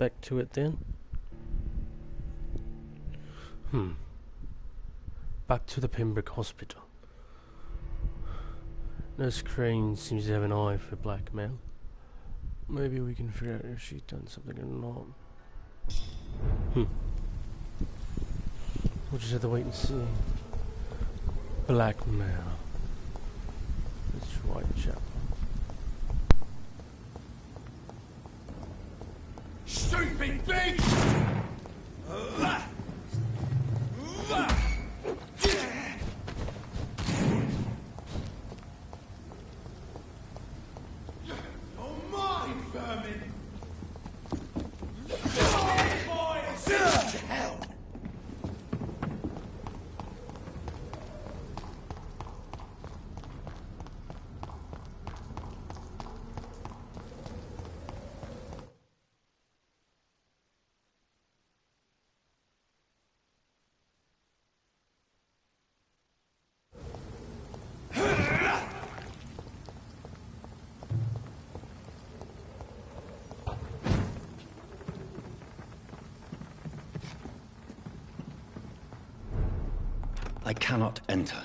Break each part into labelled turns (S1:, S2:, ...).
S1: back to it then. Back to the Pembroke Hospital. Nurse Crane seems to have an eye for blackmail. Maybe we can figure out if she's done something or not. We'll just have to wait and see. Blackmail. It's Whitechapel.
S2: Stupid beast!
S3: I cannot enter.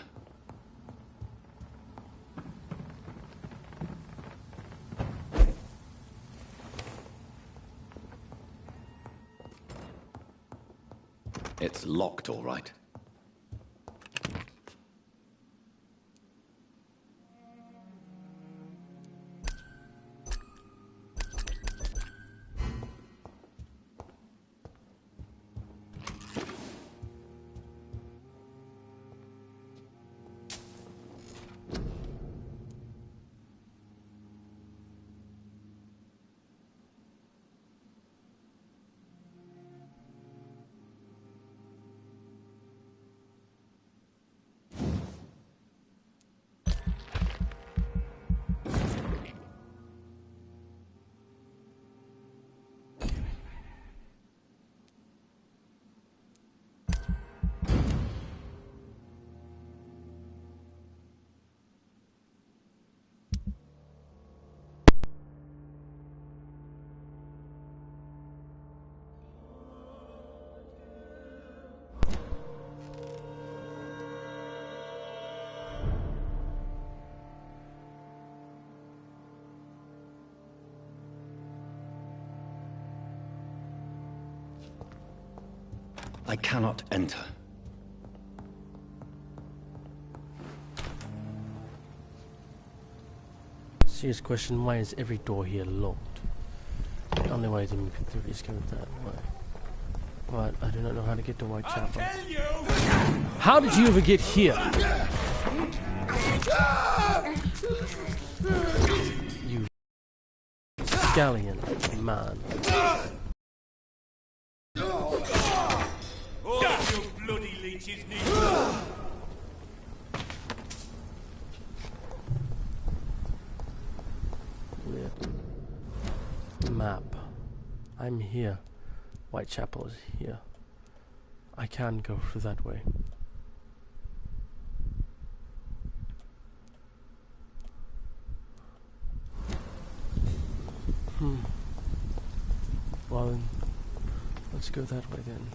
S3: It's locked, all right. I cannot enter.
S1: Serious question, why is every door here locked? The only way to move through is go that way. But I do not know how to get to Whitechapel. How did you ever get here? You scallion man.
S2: Bloody leeches need
S1: Map. I'm here. Whitechapel is here. I can go through that way. Well then, let's go that way then.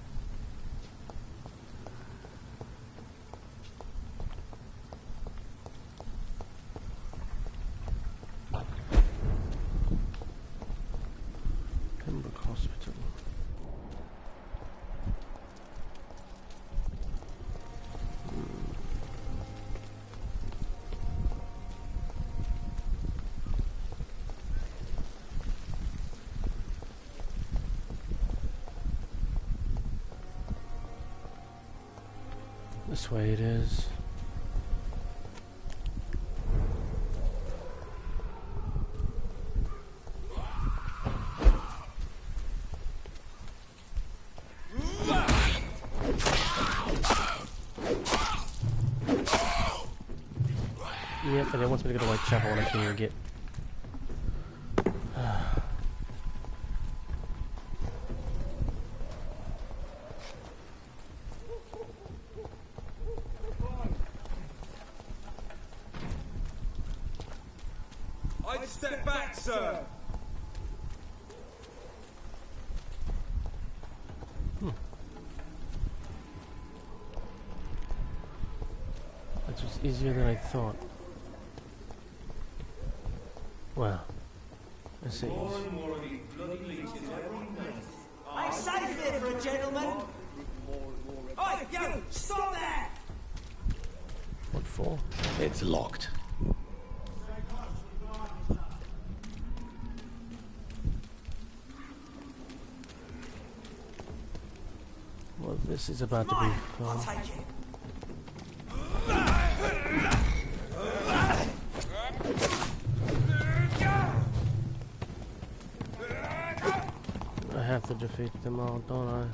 S1: Hospital. This way it is. Yep, and it wants me to go to Whitechapel and I can't even get.
S2: I'd step back, sir.
S1: easier than I thought. Well, let's see.
S4: I'm safe here for a gentleman. Oi, you! Stop there!
S1: What for?
S3: It's locked.
S1: Well, this is about to be
S4: I'll
S1: fun.
S4: take it.
S1: I have to defeat them all, don't I?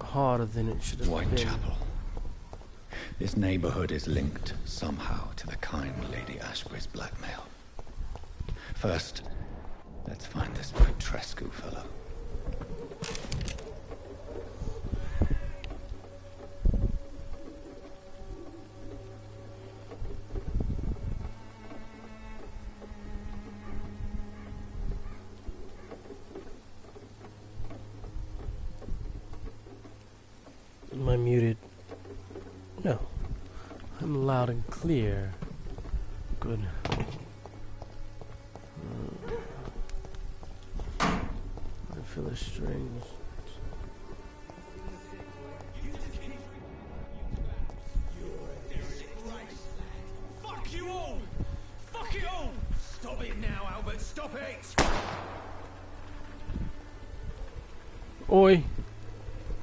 S1: Harder than it should have been.
S3: Whitechapel. This neighborhood is linked somehow to the kind Lady Ashbury's blackmail. First, let's find this Petrescu fellow.
S1: Am I muted? No. I'm loud and clear. Good. I feel the strings.
S2: Fuck you all! Fuck it all! Stop it now, Albert, stop it!
S1: Oi!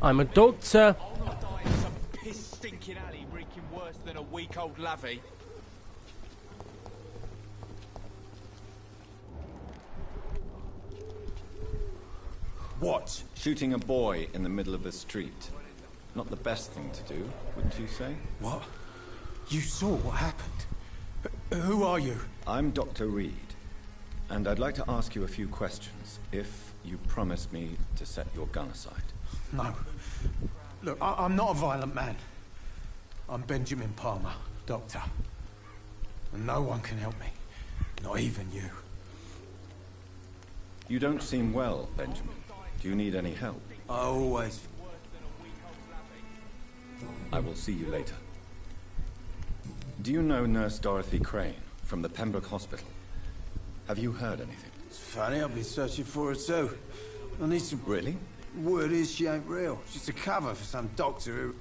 S1: I'm a doctor!
S2: I'll not die in some piss-stinking alley reeking worse than a week-old lavvy. What?
S3: Shooting a boy in the middle of the street. Not the best thing to do, wouldn't you say?
S2: What? You saw what happened? Who are you?
S3: I'm Dr. Reed, and I'd like to ask you a few questions, if you promise me to set your gun aside.
S2: No. Look, I'm not a violent man. I'm Benjamin Palmer, doctor. And no one can help me. Not even you.
S3: You don't seem well, Benjamin. Do you need any help?
S2: I always...
S3: I will see you later. Do you know Nurse Dorothy Crane from the Pembroke Hospital? Have you heard anything?
S5: It's funny, I've been searching for her too. I need some...
S3: Really?
S5: Word is she ain't real. She's a cover for some doctor who...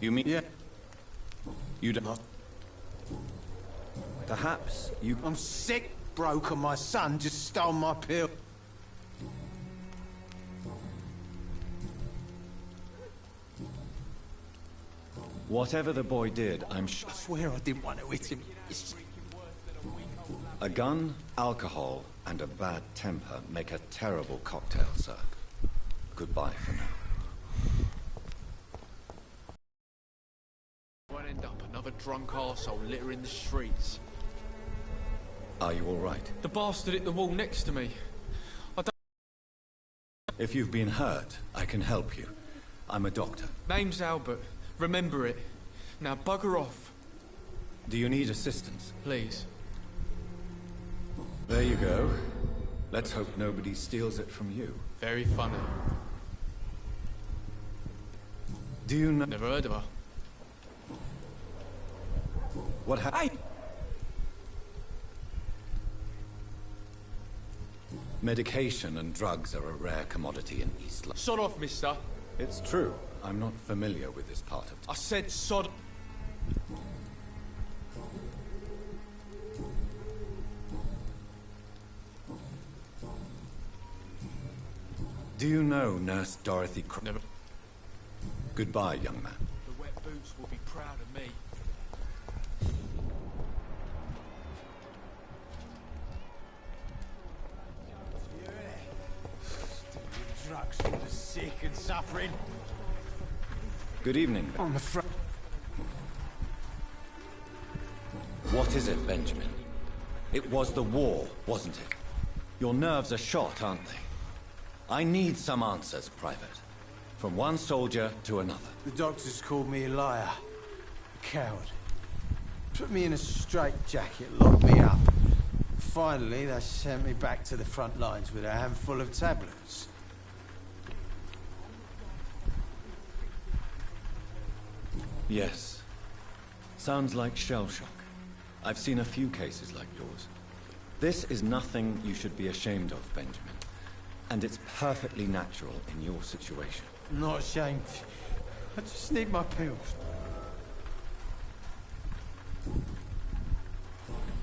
S3: You mean...
S5: Yeah.
S3: You don't... Perhaps you...
S5: I'm sick, broke, and my son just stole my pill.
S3: Whatever the boy did, I'm sure...
S2: I swear I didn't want to hit him.
S3: A gun, alcohol, and a bad temper make a terrible cocktail, sir. Goodbye for now.
S6: Won't end up another drunk arsehole littering the streets.
S3: Are you all right?
S6: The bastard hit the wall next to me.
S3: If you've been hurt, I can help you. I'm a doctor.
S6: Name's Albert. Remember it. Now bugger off.
S3: Do you need assistance?
S6: Please.
S3: There you go. Let's hope nobody steals it from you.
S6: Very funny.
S3: Do you know...
S6: Never heard of her.
S3: What happened?
S6: Hey!
S3: Medication and drugs are a rare commodity in East London.
S6: Sod off, mister.
S3: It's true. I'm not familiar with this part of...
S6: I said sod...
S3: Do you know Nurse Dorothy
S6: Never...
S3: Goodbye, young man.
S6: The wet boots will be proud of me.
S2: Drugs for the sick and suffering.
S3: Good evening.
S2: I'm afraid.
S3: What is it, Benjamin? It was the war, wasn't it? Your nerves are shot, aren't they? I need some answers, Private. From one soldier to another.
S2: The doctors called me a liar. A coward. Put me in a straitjacket, locked me up. Finally, they sent me back to the front lines with a handful of tablets.
S3: Yes. Sounds like shell shock. I've seen a few cases like yours. This is nothing you should be ashamed of, Benjamin. And it's perfectly natural in your situation.
S2: I'm not ashamed. I just need my pills.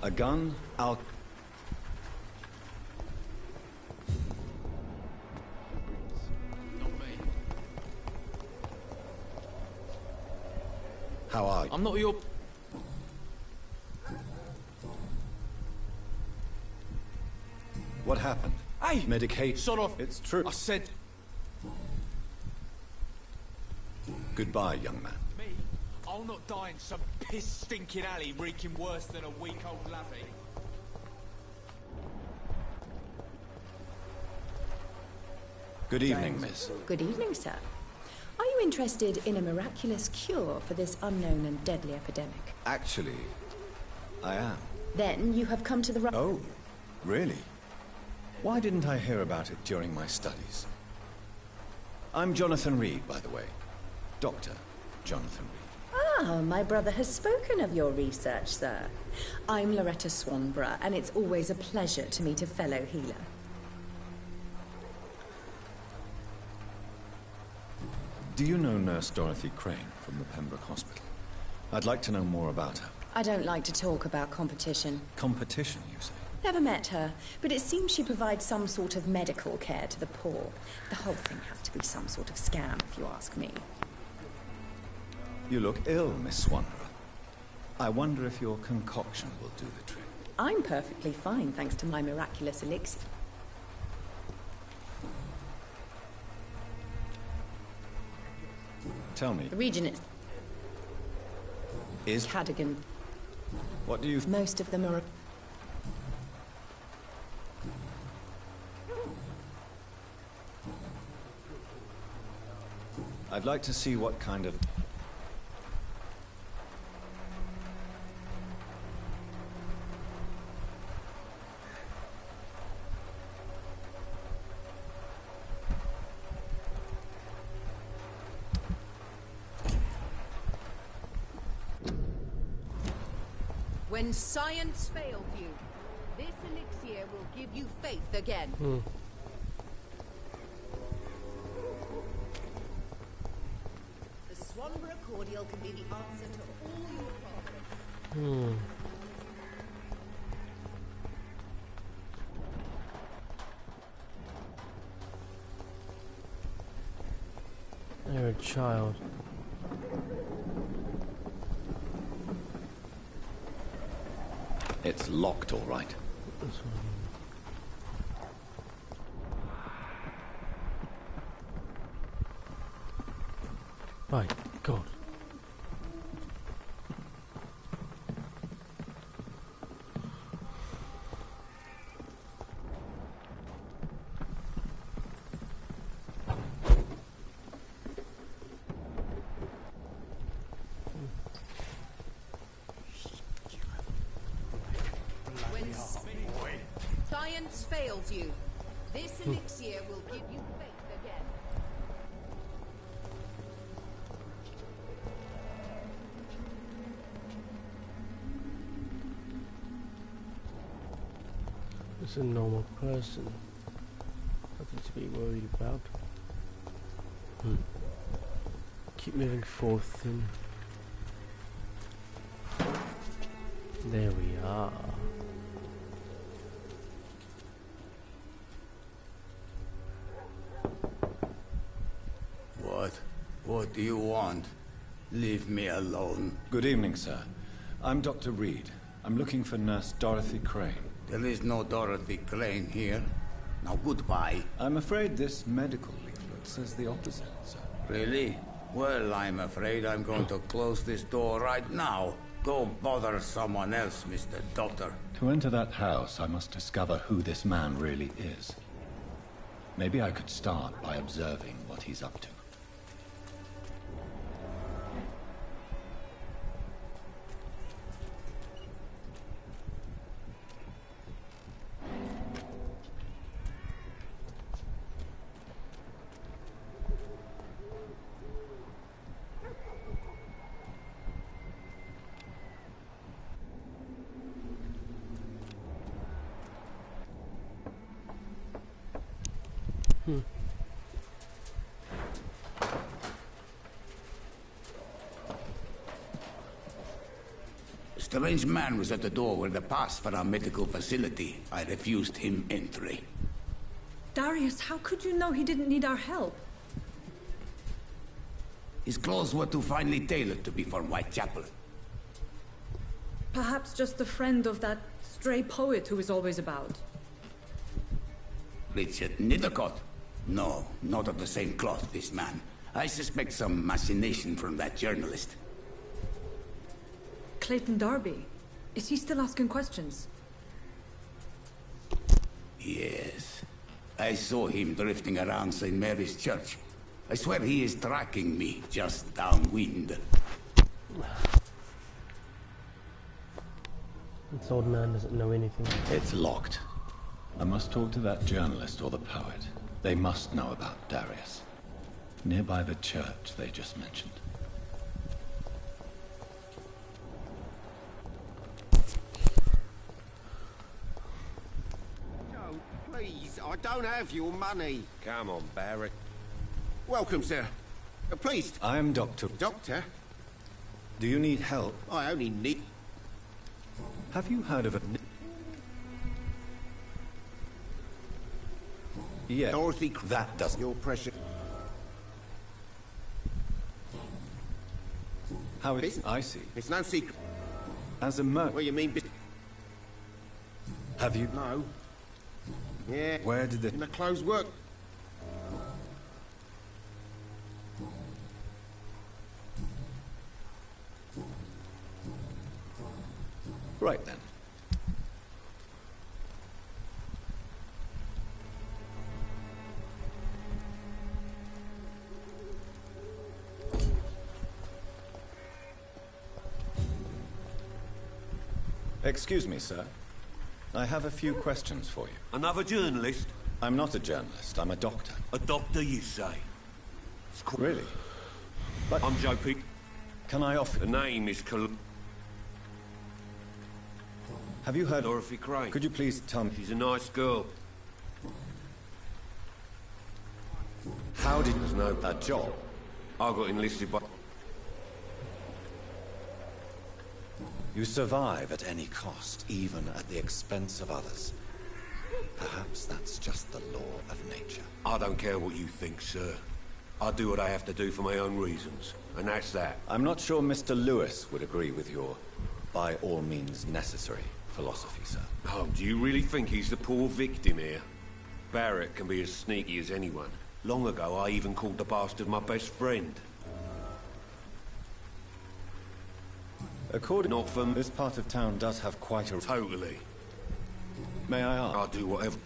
S3: A gun,
S6: Not me.
S3: How are you?
S6: I'm not your...
S3: What happened?
S6: Hey!
S3: Medicate.
S6: Sod off.
S3: It's true.
S6: I said...
S3: Goodbye, young man.
S6: Me? I'll not die in some piss-stinking alley reeking worse than a week-old lavvy.
S3: Good evening, miss.
S7: Good evening, sir. Are you interested in a miraculous cure for this unknown and deadly epidemic?
S3: Actually, I am.
S7: Then you have come to the right...
S3: Oh, really? Why didn't I hear about it during my studies? I'm Jonathan Reed, by the way. Dr. Jonathan Reed.
S7: Ah, my brother has spoken of your research, sir. I'm Loretta Swanborough, and it's always a pleasure to meet a fellow healer.
S3: Do you know Nurse Dorothy Crane from the Pembroke Hospital? I'd like to know more about her.
S7: I don't like to talk about competition.
S3: Competition, you say?
S7: Never met her, but it seems she provides some sort of medical care to the poor. The whole thing has to be some sort of scam, if you ask me.
S3: You look ill, Miss Swanborough. I wonder if your concoction will do the trick.
S7: I'm perfectly fine, thanks to my miraculous elixir.
S3: Tell me,
S7: The region is
S3: is...
S7: Cadogan.
S3: What do you...
S7: Most of them are...
S3: I'd like to see what kind of...
S8: When science failed you, this elixir will give you faith again. The Swanborough cordial can be the answer to all your problems.
S1: You're a child.
S3: It's locked, all right.
S1: My God.
S8: When science fails you, this elixir will give you faith again.
S1: It's a normal person. Nothing to be worried about. Keep moving forth then. There we are.
S5: What do you want? Leave me alone.
S3: Good evening, sir. I'm Dr. Reed. I'm looking for Nurse Dorothy Crane.
S5: There is no Dorothy Crane here. Now goodbye.
S3: I'm afraid this medical leaflet says the opposite, sir.
S5: Really? Well, I'm afraid I'm going to close this door right now. Go bother someone else, Mr. Doctor.
S3: To enter that house, I must discover who this man really is. Maybe I could start by observing what he's up to.
S5: Strange man was at the door with a pass for our medical facility. I refused him entry.
S9: Darius, how could you know he didn't need our help?
S5: His clothes were too finely tailored to be from Whitechapel.
S9: Perhaps just a friend of that stray poet who is always about.
S5: Richard Nethercott? No, not of the same cloth, this man. I suspect some machination from that journalist.
S9: Clayton Darby. Is he still asking questions?
S5: Yes. I saw him drifting around St. Mary's Church. I swear he is tracking me just downwind.
S1: This old man doesn't know anything.
S3: It's locked. I must talk to that journalist or the poet. They must know about Darius. Nearby the church they just mentioned.
S10: Please, I don't have your money.
S11: Come on, Barrett.
S10: Welcome, sir. Please.
S3: I am Doctor...
S10: Doctor?
S3: Do you need help?
S10: I only need...
S3: Have you heard of a... Yeah,
S10: Dorothy...
S3: that doesn't...
S10: Your precious...
S3: How is... I see.
S10: It's no secret.
S3: As a merc...
S10: What do you mean...
S3: Have you...
S10: No. Yeah.
S3: Where did the...
S10: In the clothes work.
S3: Right then. Excuse me, sir. I have a few questions for you.
S11: Another journalist?
S3: I'm not a journalist, I'm a doctor.
S11: A doctor, you say?
S3: Really? But
S11: I'm Joe Peak.
S3: Can I offer...
S11: The name is
S3: Have you heard...
S11: Dorothy Crane.
S3: Could you please tell me...
S11: She's a nice girl.
S3: How did...
S11: There's no...
S3: A job?
S11: I got enlisted by...
S3: You survive at any cost, even at the expense of others. Perhaps that's just the law of nature.
S11: I don't care what you think, sir. I do what I have to do for my own reasons, and that's that.
S3: I'm not sure Mr. Lewis would agree with your by all means necessary philosophy, sir.
S11: Oh, do you really think he's the poor victim here? Barrett can be as sneaky as anyone. Long ago, I even called the bastard my best friend.
S3: According not from this part of town does have quite a...
S11: Totally.
S3: May I ask?
S11: I'll do whatever.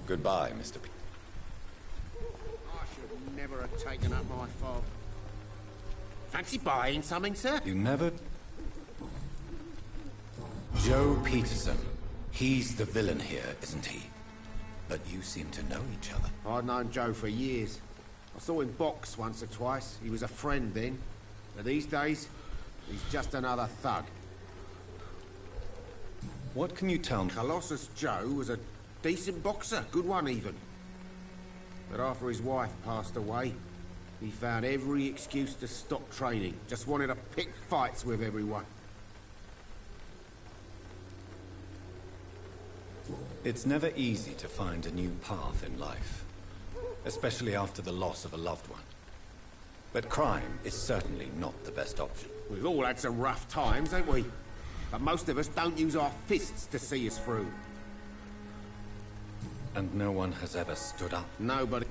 S3: Goodbye, Mr. P.
S10: I should never have taken up my fob. Fancy buying something, sir?
S3: You never... Joe Peterson. He's the villain here, isn't he? But you seem to know each other.
S10: I'd known Joe for years. I saw him box once or twice. He was a friend then. But these days, he's just another thug.
S3: What can you tell me?
S10: Colossus Joe was a decent boxer, good one even. But after his wife passed away, he found every excuse to stop training. Just wanted to pick fights with everyone.
S3: It's never easy to find a new path in life, especially after the loss of a loved one. But crime is certainly not the best option.
S10: We've all had some rough times, ain't we? But most of us don't use our fists to see us through.
S3: And no one has ever stood up.
S10: Nobody.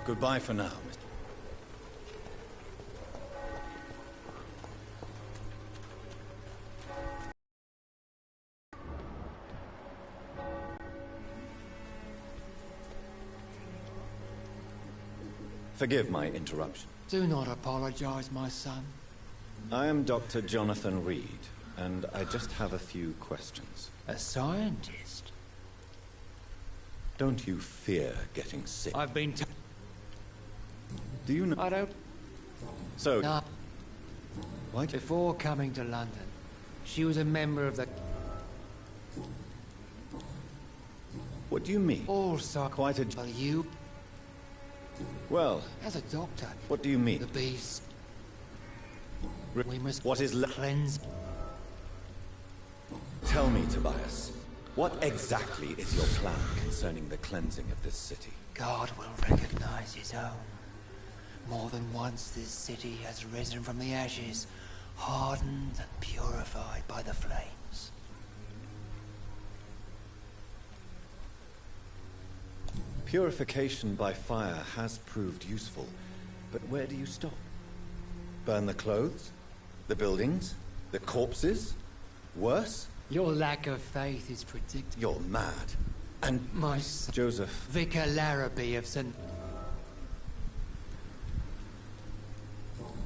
S3: Goodbye for now, Mr. Forgive my interruption.
S12: Do not apologize, my son.
S3: I am Dr. Jonathan Reed, and I just have a few questions.
S12: A scientist?
S3: Don't you fear getting sick?
S12: I've been
S3: Do you know?
S12: I don't...
S3: So...
S12: No.
S3: What?
S12: Before coming to London, she was a member of the...
S3: What do you mean?
S12: Also...
S3: Quite a...
S12: Well, you...
S3: Well...
S12: As a doctor...
S3: What do you mean?
S12: The beast... We must...
S3: What is...
S12: Cleanse...
S3: Tell me, Tobias. What exactly is your plan concerning the cleansing of this city?
S12: God will recognize his own. More than once this city has risen from the ashes, hardened and purified by the flames.
S3: Purification by fire has proved useful, but where do you stop? Burn the clothes? The buildings? The corpses? Worse?
S12: Your lack of faith is predictable.
S3: You're mad. And
S12: my son,
S3: Joseph...
S12: Vicar Larrabee of St...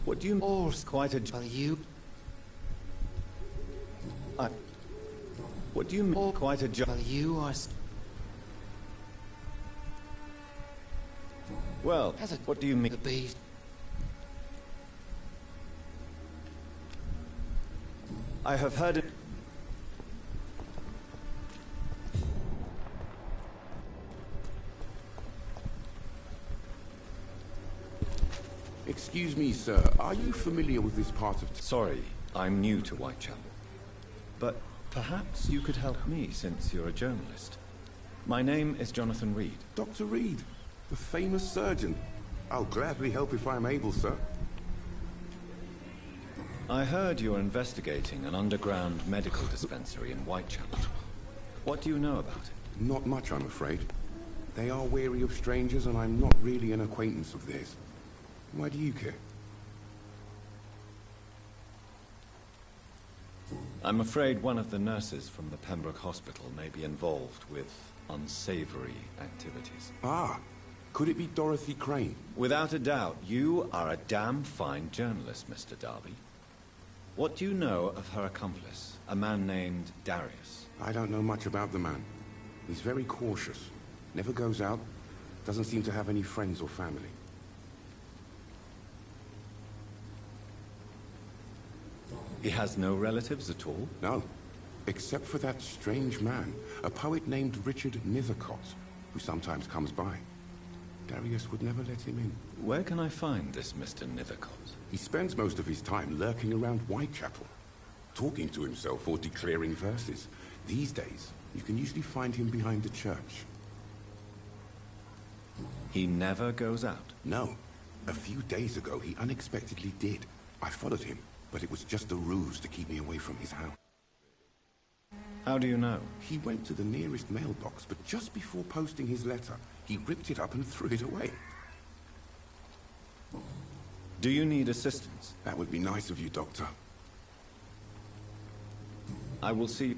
S3: What do you...
S12: All
S3: quite a...
S12: Well, you...
S3: What do you mean? Quite a job.
S12: Well, you are...
S3: Well, what do you mean?
S12: The beast...
S3: I have heard it...
S11: Excuse me, sir. Are you familiar with this part of...
S3: Sorry, I'm new to Whitechapel. But perhaps you could help me, since you're a journalist. My name is Jonathan Reed.
S11: Dr. Reed, the famous surgeon. I'll gladly help if I'm able, sir.
S3: I heard you're investigating an underground medical dispensary in Whitechapel. What do you know about it?
S11: Not much, I'm afraid. They are wary of strangers, and I'm not really an acquaintance of theirs. Why do you care?
S3: I'm afraid one of the nurses from the Pembroke Hospital may be involved with unsavory activities.
S11: Ah, could it be Dorothy Crane?
S3: Without a doubt, you are a damn fine journalist, Mr. Darby. What do you know of her accomplice, a man named Darius?
S11: I don't know much about the man. He's very cautious. Never goes out. Doesn't seem to have any friends or family.
S3: He has no relatives at all?
S11: No. Except for that strange man, a poet named Richard Nethercott, who sometimes comes by. Darius would never let him in.
S3: Where can I find this Mr. Nethercott?
S11: He spends most of his time lurking around Whitechapel. talking to himself or declaring verses. These days, you can usually find him behind the church.
S3: He never goes out?
S11: No. A few days ago, he unexpectedly did. I followed him, but it was just a ruse to keep me away from his house.
S3: How do you know?
S11: He went to the nearest mailbox, but just before posting his letter, he ripped it up and threw it away.
S3: Do you need assistance?
S11: That would be nice of you, Doctor.
S3: I will see.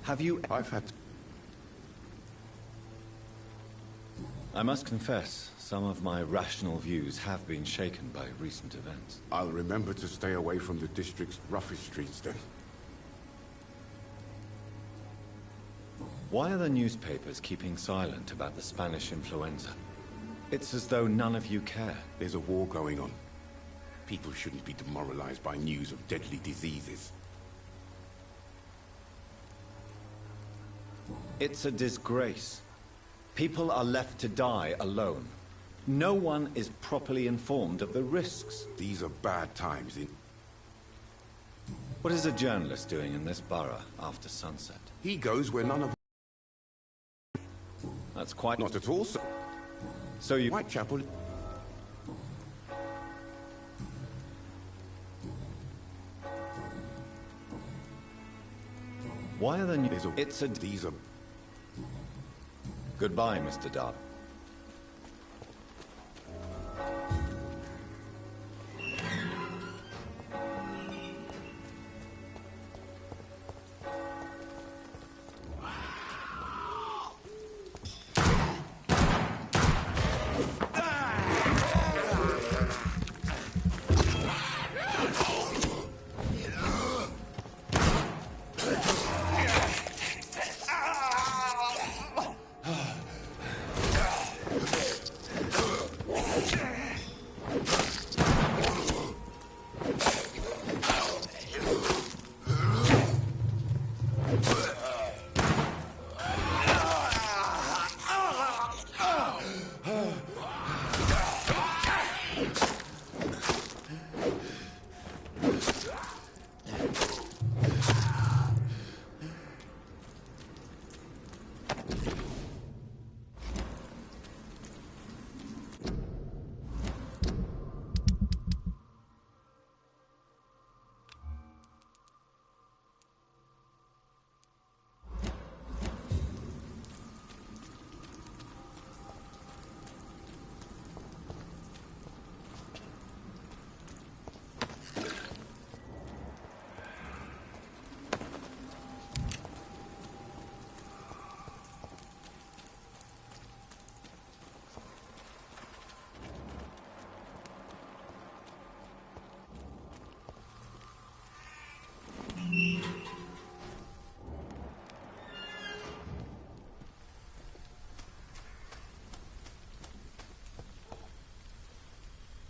S3: Have you...
S11: I've had...
S3: I must confess, some of my rational views have been shaken by recent events.
S11: I'll remember to stay away from the district's roughest streets then.
S3: Why are the newspapers keeping silent about the Spanish influenza? It's as though none of you care.
S11: There's a war going on. People shouldn't be demoralized by news of deadly diseases.
S3: It's a disgrace. People are left to die alone. No one is properly informed of the risks.
S11: These are bad times in...
S3: What is a journalist doing in this borough after sunset?
S11: He goes where none of...
S3: That's quite...
S11: Not at all, sir.
S3: So you...
S11: Whitechapel...
S3: Why are the news... It's a...
S11: These are...
S3: Goodbye, Mr. Darby.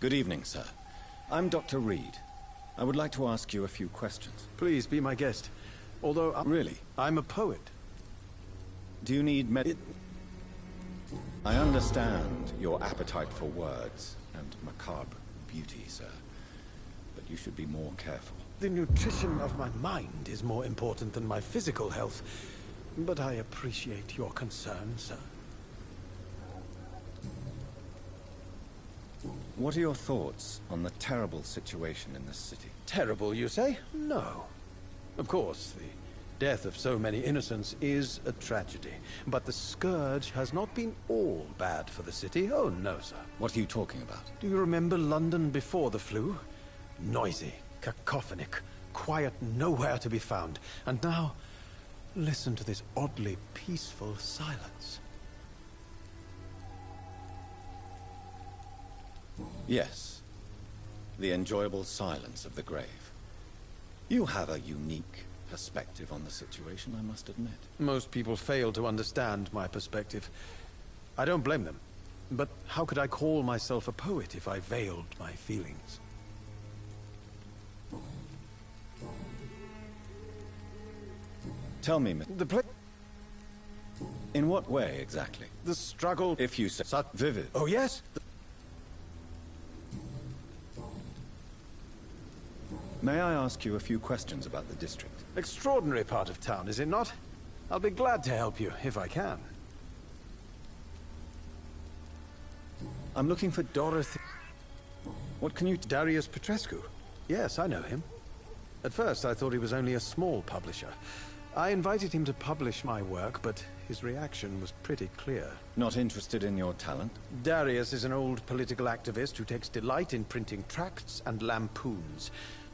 S3: Good evening, sir. I'm Dr. Reed. I would like to ask you a few questions.
S2: Please be my guest. Although
S3: Really?
S2: I'm a poet.
S3: Do you need I understand your appetite for words and macabre beauty, sir. But you should be more careful.
S2: The nutrition of my mind is more important than my physical health. But I appreciate your concern, sir.
S3: What are your thoughts on the terrible situation in this city?
S2: Terrible, you say? No. Of course, the death of so many innocents is a tragedy. But the scourge has not been all bad for the city. Oh, no, sir.
S3: What are you talking about?
S2: Do you remember London before the flu? Noisy, cacophonic, quiet nowhere to be found. And now, listen to this oddly peaceful silence.
S3: Yes. The enjoyable silence of the grave. You have a unique perspective on the situation, I must admit.
S2: Most people fail to understand my perspective. I don't blame them. But how could I call myself a poet if I veiled my feelings?
S3: Tell me, in what way exactly?
S2: The struggle...
S3: If you say...
S2: Such
S3: vivid.
S2: Oh, yes.
S3: May I ask you a few questions about the district?
S2: Extraordinary part of town, is it not? I'll be glad to help you, if I can.
S3: I'm looking for
S2: Dorothy.
S3: What can you...
S2: Darius Petrescu. Yes, I know him. At first, I thought he was only a small publisher. I invited him to publish my work, but his reaction was pretty clear.
S3: Not interested in your talent?
S2: Darius is an old political activist who takes delight in printing tracts and lampoons.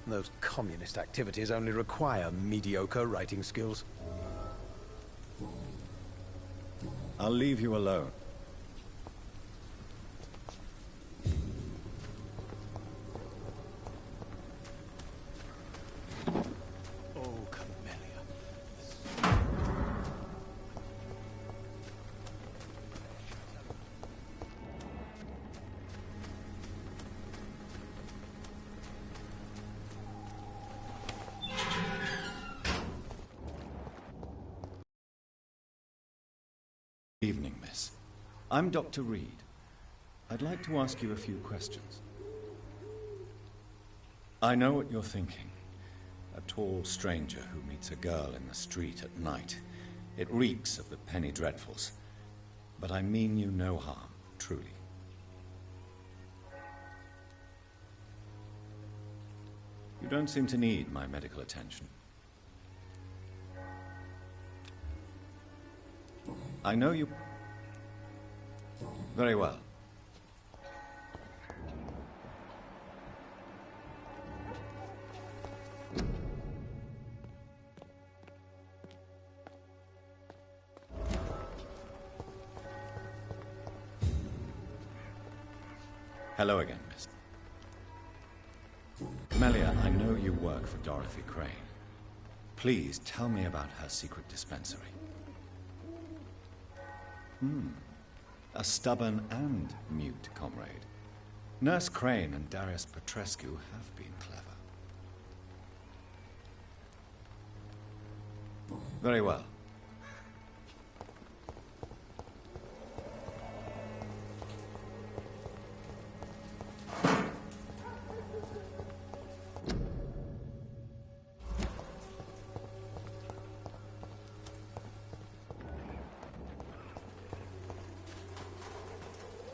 S2: Those communist activities only require mediocre writing skills.
S3: I'll leave you alone. Evening, miss. I'm Dr. Reed. I'd like to ask you a few questions. I know what you're thinking. A tall stranger who meets a girl in the street at night. It reeks of the penny dreadfuls. But I mean you no harm, truly. You don't seem to need my medical attention. I know you... Very well. Hello again, miss. Melia, I know you work for Dorothy Crane. Please tell me about her secret dispensary. A stubborn and mute comrade. Nurse Crane and Darius Petrescu have been clever. Very well.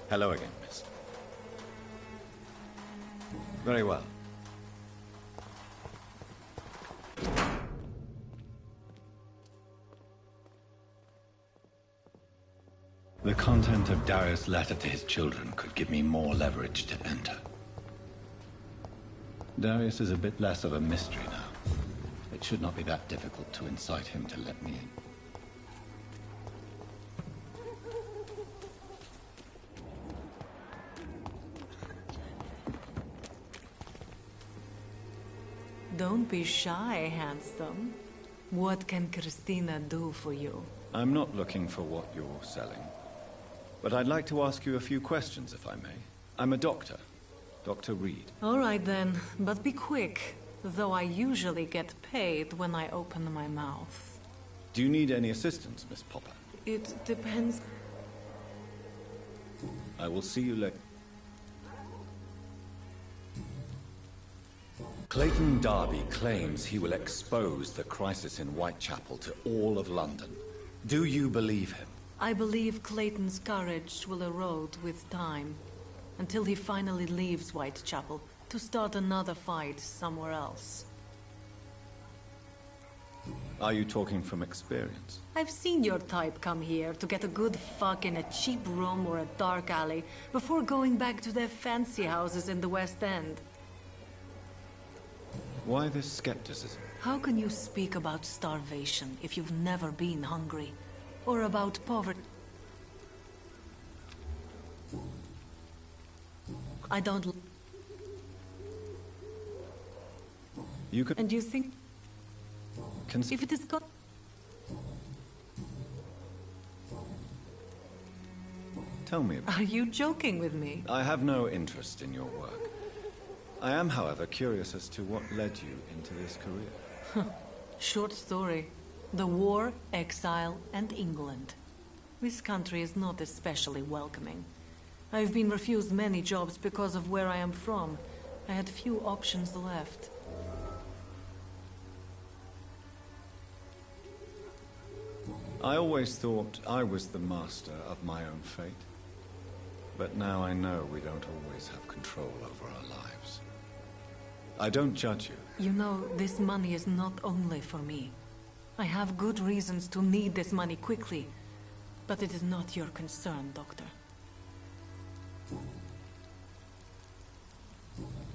S3: Hello again, miss. Very well. The content of Darius' letter to his children could give me more leverage to enter. Darius is a bit less of a mystery now. It should not be that difficult to incite him to let me in.
S13: Don't be shy, handsome. What can Christina do for you?
S3: I'm not looking for what you're selling. But I'd like to ask you a few questions, if I may. I'm a doctor. Dr. Reed.
S13: All right then, but be quick. Though I usually get paid when I open my mouth.
S3: Do you need any assistance, Miss Popper?
S13: It depends.
S3: I will see you later. Clayton Darby claims he will expose the crisis in Whitechapel to all of London. Do you believe him?
S13: I believe Clayton's courage will erode with time, until he finally leaves Whitechapel to start another fight somewhere else.
S3: Are you talking from experience?
S13: I've seen your type come here to get a good fuck in a cheap room or a dark alley before going back to their fancy houses in the West End.
S3: Why this skepticism?
S13: How can you speak about starvation if you've never been hungry? Or about poverty? I don't...
S3: You could...
S13: And you think... If it is got...
S3: Tell me about...
S13: Are you joking with me?
S3: I have no interest in your work. I am, however, curious as to what led you into this career.
S13: Short story. The war, exile, and England. This country is not especially welcoming. I've been refused many jobs because of where I am from. I had few options left.
S3: I always thought I was the master of my own fate. But now I know we don't always have control over our lives. I don't judge you.
S13: You know, this money is not only for me. I have good reasons to need this money quickly. But it is not your concern, Doctor.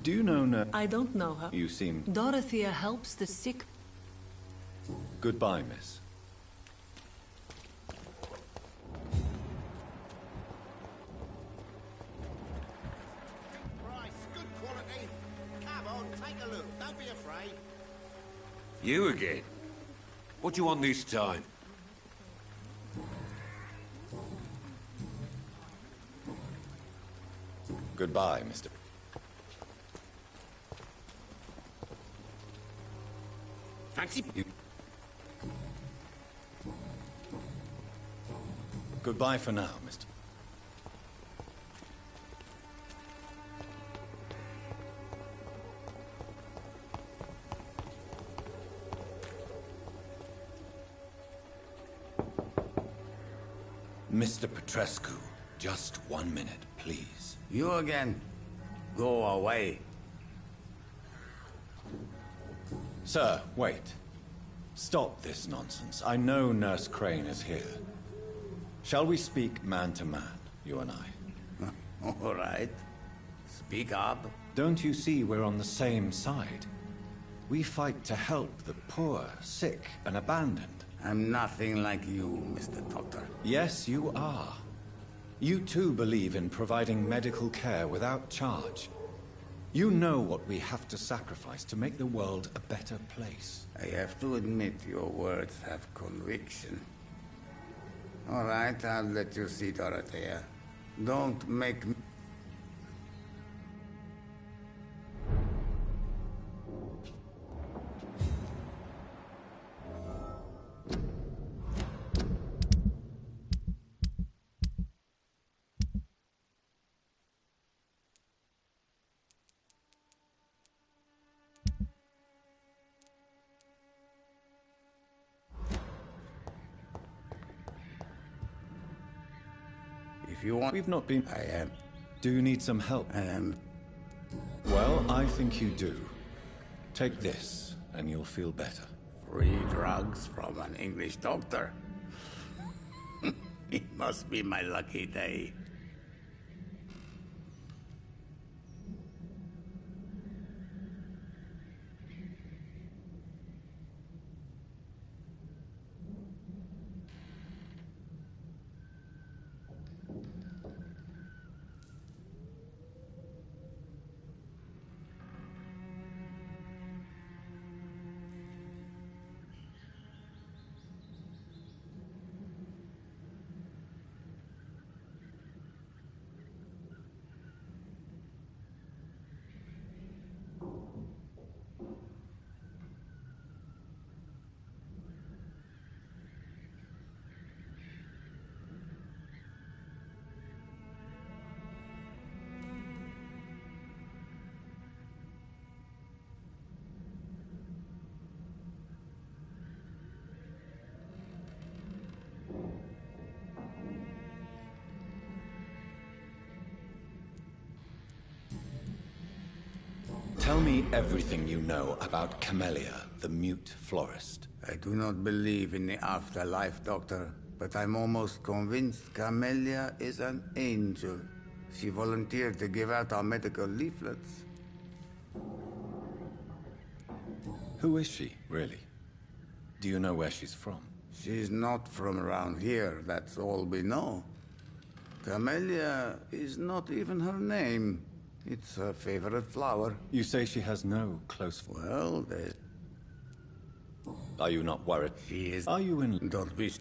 S3: Do you know
S13: I don't know her.
S3: You seem...
S13: Dorothea helps the sick.
S3: Goodbye, miss.
S10: Price, good quality. Come on, take a look. Don't be afraid.
S14: You again? What do you want this time?
S3: Goodbye, Mr.
S10: Fancy you.
S3: Goodbye for now, Mr. Mr. Petrescu, just 1 minute, please.
S5: You again? Go away.
S3: Sir, wait. Stop this nonsense. I know Nurse Crane is here. Shall we speak man to man, you and I?
S5: All right. Speak up.
S3: Don't you see we're on the same side? We fight to help the poor, sick, and abandoned.
S5: I'm nothing like you, Mr. Doctor.
S3: Yes, you are. You too believe in providing medical care without charge. You know what we have to sacrifice to make the world a better place.
S5: I have to admit your words have conviction. All right, I'll let you see, Dorothea. Don't make me... If you want...
S3: We've not been...
S5: I am.
S3: Do you need some help?
S5: I am.
S3: Well, I think you do. Take this, and you'll feel better.
S5: Free drugs from an English doctor. It must be my lucky day.
S3: Tell me everything you know about Camellia, the mute florist.
S5: I do not believe in the afterlife, Doctor, but I'm almost convinced Camellia is an angel. She volunteered to give out our medical leaflets.
S3: Who is she, really? Do you know where she's from?
S5: She's not from around here, that's all we know. Camellia is not even her name. It's her favorite flower.
S3: You say she has no close...
S5: Well, there's...
S3: Are you not worried?
S5: She is...
S3: Are you in...
S5: Don't be...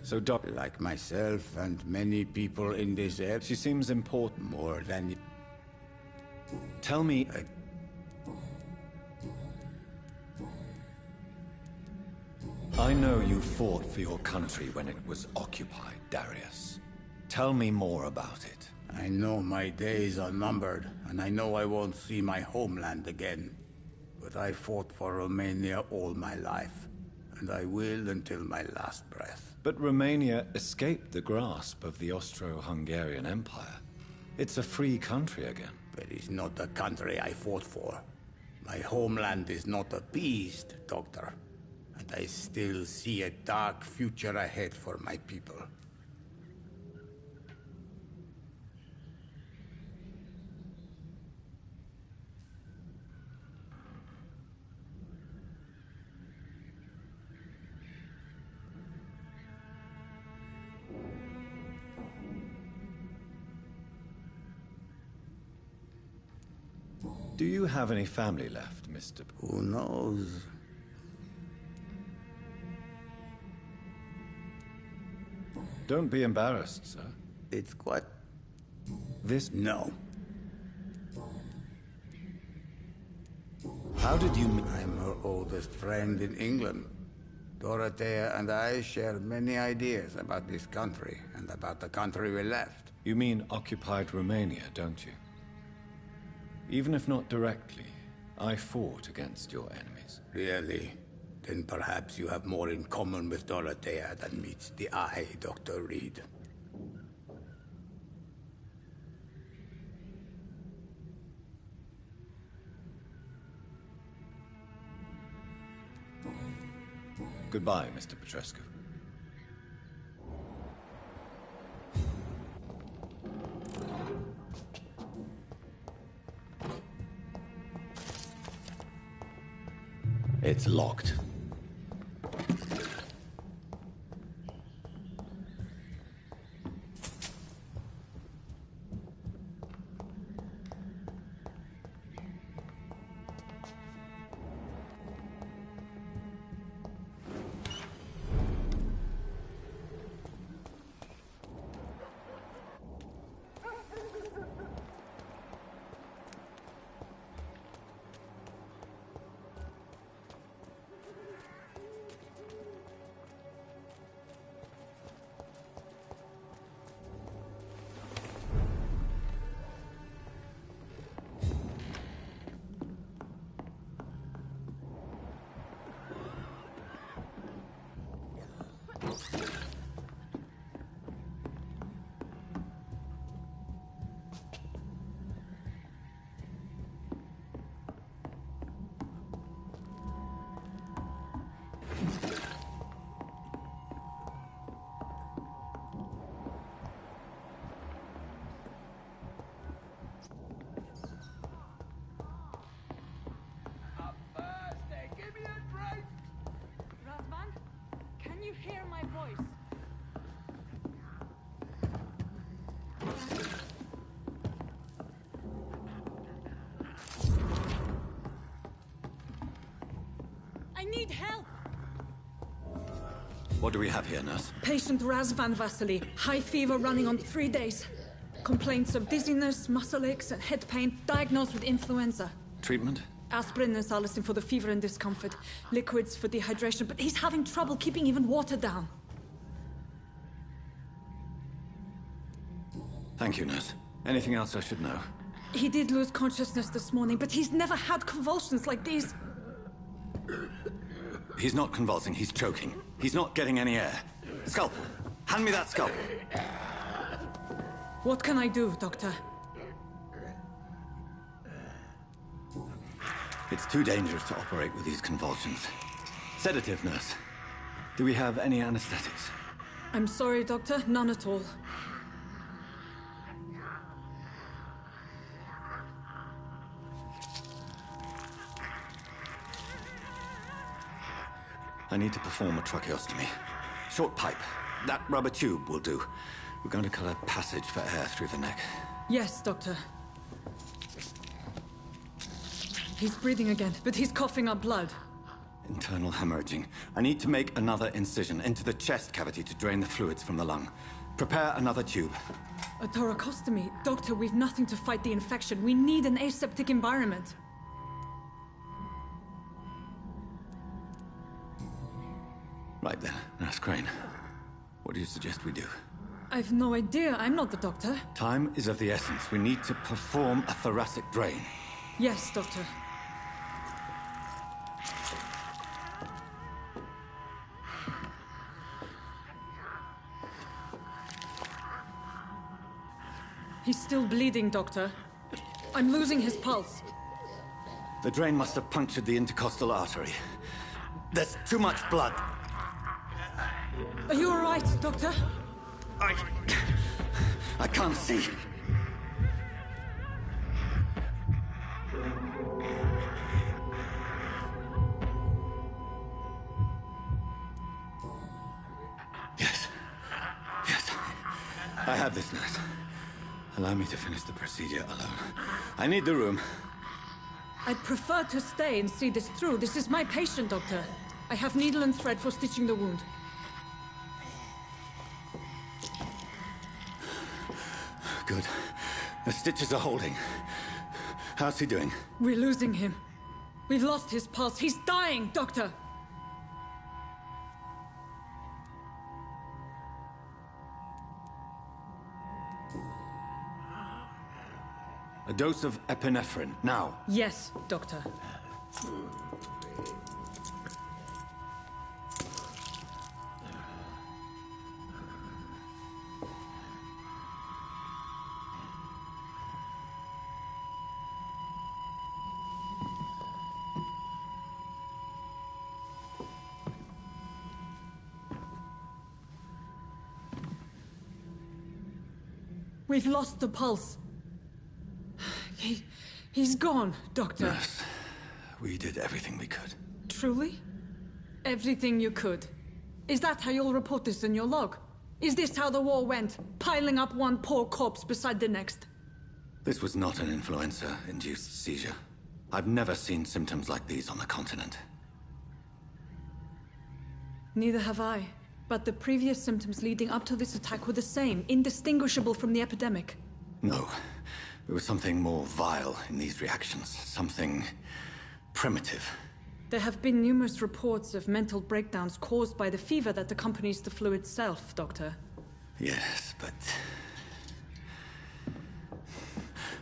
S3: So, Doc...
S5: Like myself and many people in this area...
S3: She seems important.
S5: More than...
S3: Tell me... I know you fought for your country when it was occupied, Darius. Tell me more about it.
S5: I know my days are numbered, and I know I won't see my homeland again. But I fought for Romania all my life. and I will until my last breath.
S3: But Romania escaped the grasp of the Austro-Hungarian Empire. It's a free country again.
S5: But it's not the country I fought for. My homeland is not appeased, Doctor. And I still see a dark future ahead for my people.
S3: Do you have any family left, Mr.
S5: Who knows?
S3: Don't be embarrassed, sir.
S5: It's quite...
S3: This...
S5: No.
S3: How did you...
S5: I'm her oldest friend in England. Dorothea and I share many ideas about this country and about the country we left.
S3: You mean occupied Romania, don't you? Even if not directly, I fought against your enemies.
S5: Really? Then perhaps you have more in common with Dorothea than meets the eye, Dr. Reed.
S3: Goodbye, Mr. Petrescu. It's locked.
S13: Need help!
S3: What do we have here, nurse?
S9: Patient Razvan Vasily. High fever running on 3 days. Complaints of dizziness, muscle aches, and head pain. Diagnosed with influenza.
S3: Treatment?
S9: Aspirin and salicin for the fever and discomfort. Liquids for dehydration, but he's having trouble keeping even water down.
S3: Thank you, nurse. Anything else I should know?
S9: He did lose consciousness this morning, but he's never had convulsions like these.
S3: He's not convulsing, he's choking. He's not getting any air. Scalpel! Hand me that scalpel!
S9: What can I do, Doctor?
S3: It's too dangerous to operate with these convulsions. Sedative, nurse. Do we have any anesthetics?
S9: I'm sorry, Doctor. None at all.
S3: I need to perform a tracheostomy. Short pipe. That rubber tube will do. We're going to cut a passage for air through the neck.
S9: Yes, Doctor. He's breathing again, but he's coughing up blood.
S3: Internal hemorrhaging. I need to make another incision into the chest cavity to drain the fluids from the lung. Prepare another tube.
S9: A thoracostomy? Doctor, we've nothing to fight the infection. We need an aseptic environment.
S3: Right then, Nurse Crane. What do you suggest we do?
S9: I've no idea. I'm not the doctor.
S3: Time is of the essence. We need to perform a thoracic drain.
S9: Yes, Doctor. He's still bleeding, Doctor. I'm losing his pulse.
S3: The drain must have punctured the intercostal artery. There's too much blood.
S9: Are you all right, Doctor?
S3: I can't see. Yes. I have this, nurse. Allow me to finish the procedure alone. I need the room.
S9: I'd prefer to stay and see this through. This is my patient, Doctor. I have needle and thread for stitching the wound.
S3: Good. The stitches are holding. How's he doing?
S9: We're losing him. We've lost his pulse. He's dying, Doctor!
S3: A dose of epinephrine, now.
S9: Yes, Doctor. We've lost the pulse. He's gone, Doctor.
S3: Nurse, we did everything we could.
S9: Truly? Everything you could. Is that how you'll report this in your log? Is this how the war went? Piling up one poor corpse beside the next?
S3: This was not an influenza-induced seizure. I've never seen symptoms like these on the continent.
S9: Neither have I. But the previous symptoms leading up to this attack were the same, indistinguishable from the epidemic.
S3: No. There was something more vile in these reactions. Something primitive.
S9: There have been numerous reports of mental breakdowns caused by the fever that accompanies the flu itself, Doctor.
S3: Yes, but...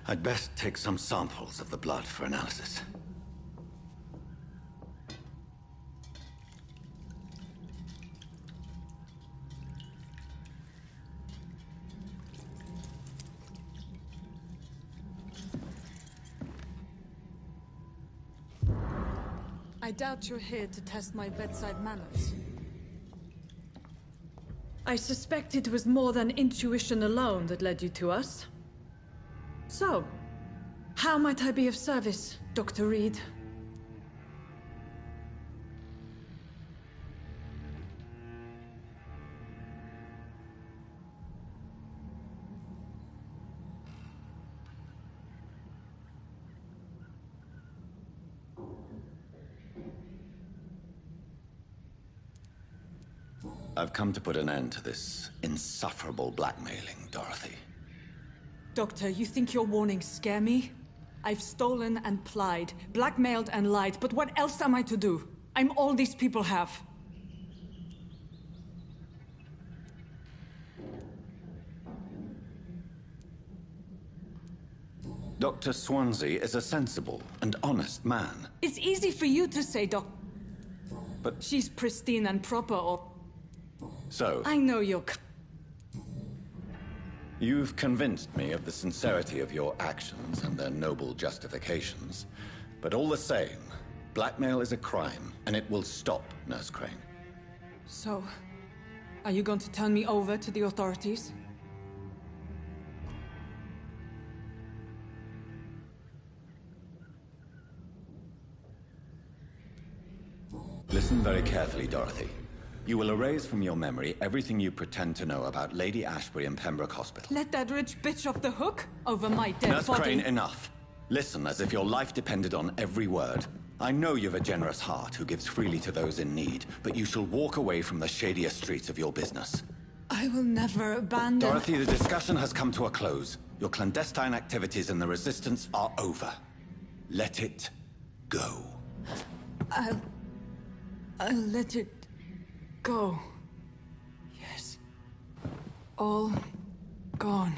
S3: I'd best take some samples of the blood for analysis.
S9: I doubt you're here to test my bedside manners. I suspect it was more than intuition alone that led you to us. So, how might I be of service, Dr. Reed?
S3: I've come to put an end to this insufferable blackmailing, Dorothy.
S9: Doctor, you think your warnings scare me? I've stolen and plied, blackmailed and lied, but what else am I to do? I'm all these people have.
S3: Dr. Swansea is a sensible and honest man.
S9: It's easy for you to say, Doc.
S3: But...
S9: she's pristine and proper, or...
S3: So...
S9: I know you're...
S3: You've convinced me of the sincerity of your actions and their noble justifications. But all the same, blackmail is a crime, and it will stop, Nurse Crane.
S9: So, are you going to turn me over to the authorities?
S3: Listen very carefully, Dorothy. You will erase from your memory everything you pretend to know about Lady Ashbury and Pembroke Hospital.
S9: Let that rich bitch off the hook over my dead
S3: Nurse
S9: body.
S3: Crane, enough. Listen as if your life depended on every word. I know you've a generous heart who gives freely to those in need, but you shall walk away from the shadier streets of your business.
S9: I will never abandon...
S3: Dorothy, the discussion has come to a close. Your clandestine activities in the Resistance are over. Let it go.
S9: I'll let it go. Yes. All gone.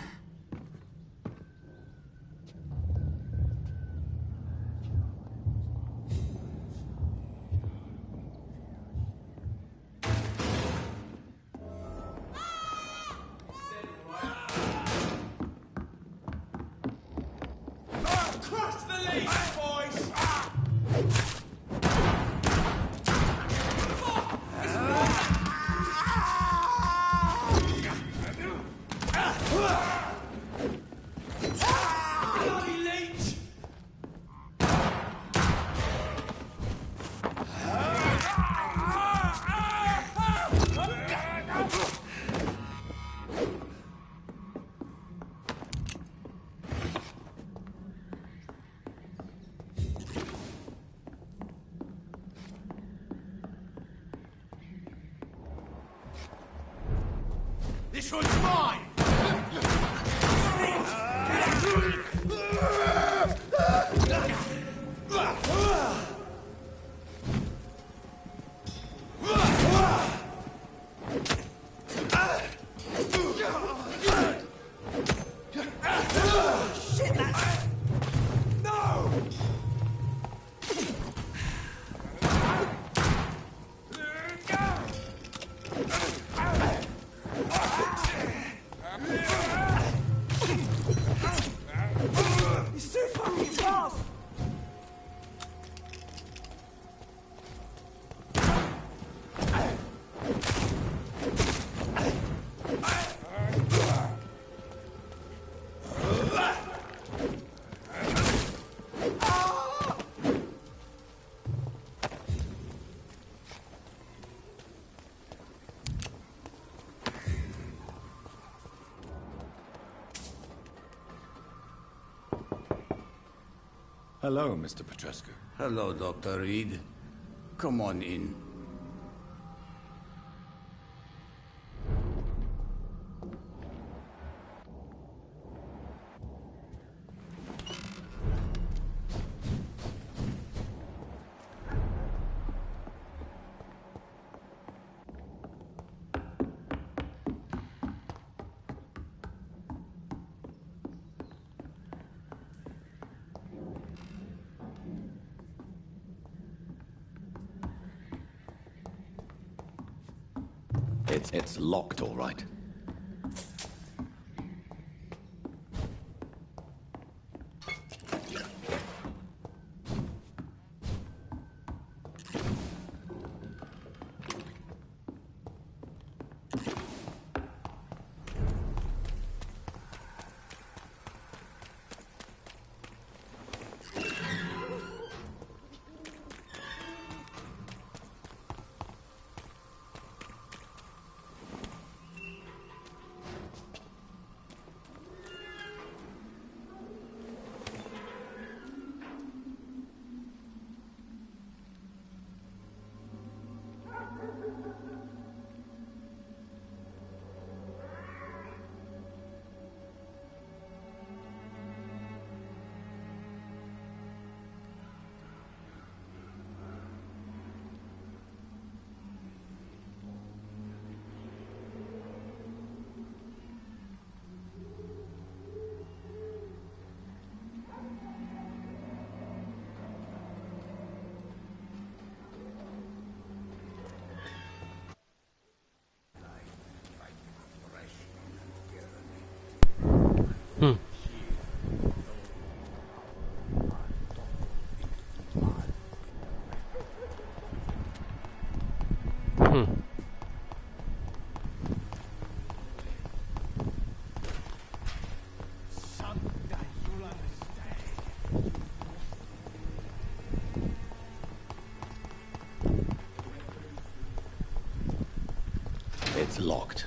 S6: Crush the leech, boys! Bloody leech! This one's mine! Shit, that's... No! He's too fucking fast!
S3: Hello, Mr. Petrescu.
S5: Hello, Dr. Reed. Come on in.
S3: It's locked, all right. It's locked.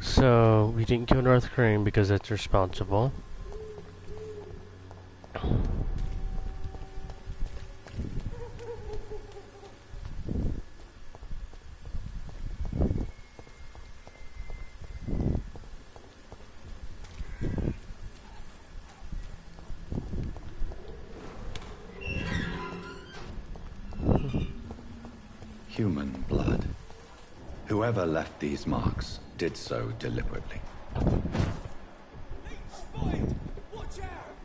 S1: So, we didn't kill North Korean because that's responsible.
S3: Human blood. Whoever left these marks did so deliberately.
S6: Watch out!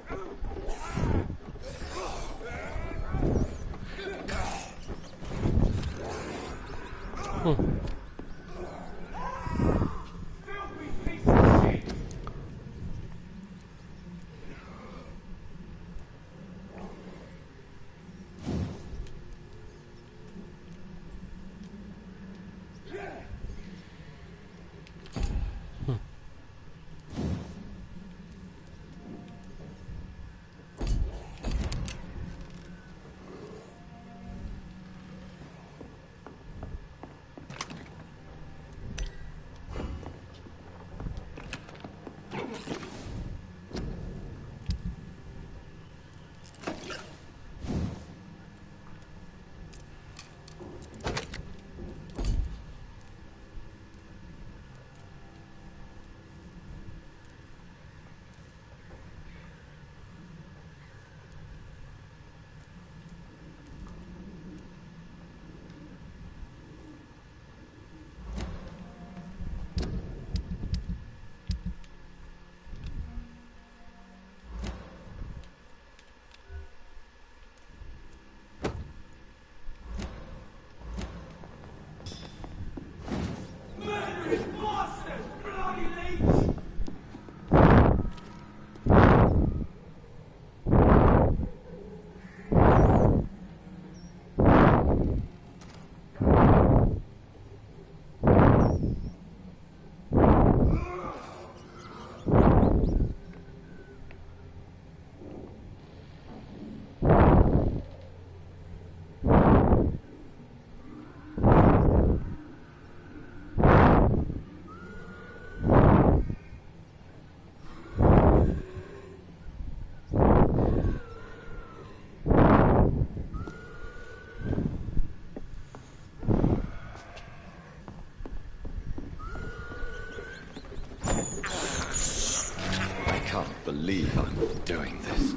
S3: believe I'm doing this.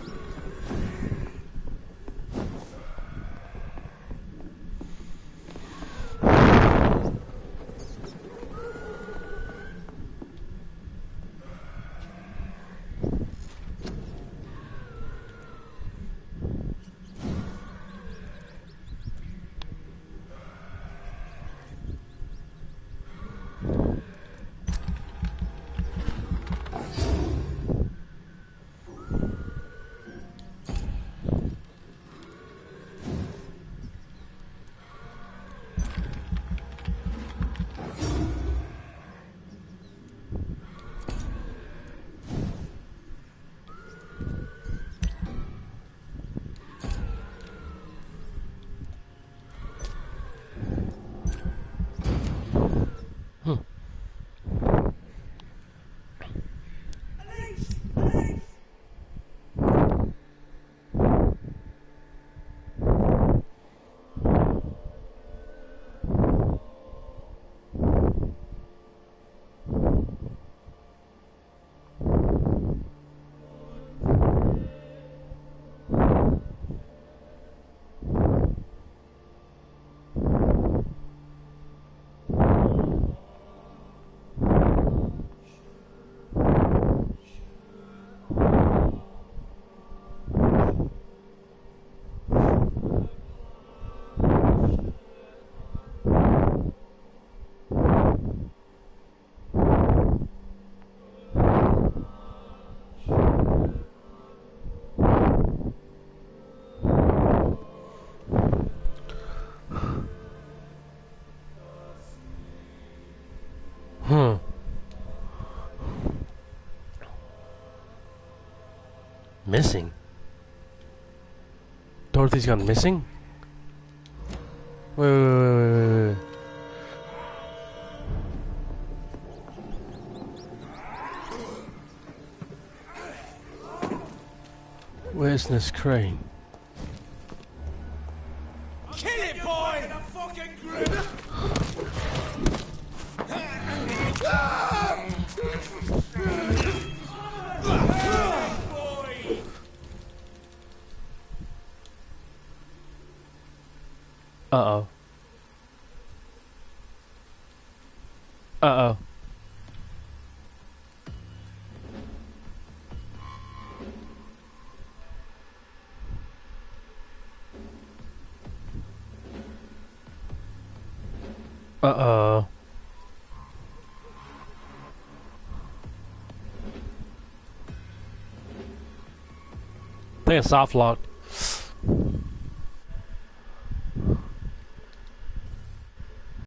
S1: Missing? Dorothy's gone missing? Wait. Where's this crane?
S6: Kill it, boy! The fucking grip!
S1: Uh-oh. Uh-oh. Uh-oh. I think a soft lock.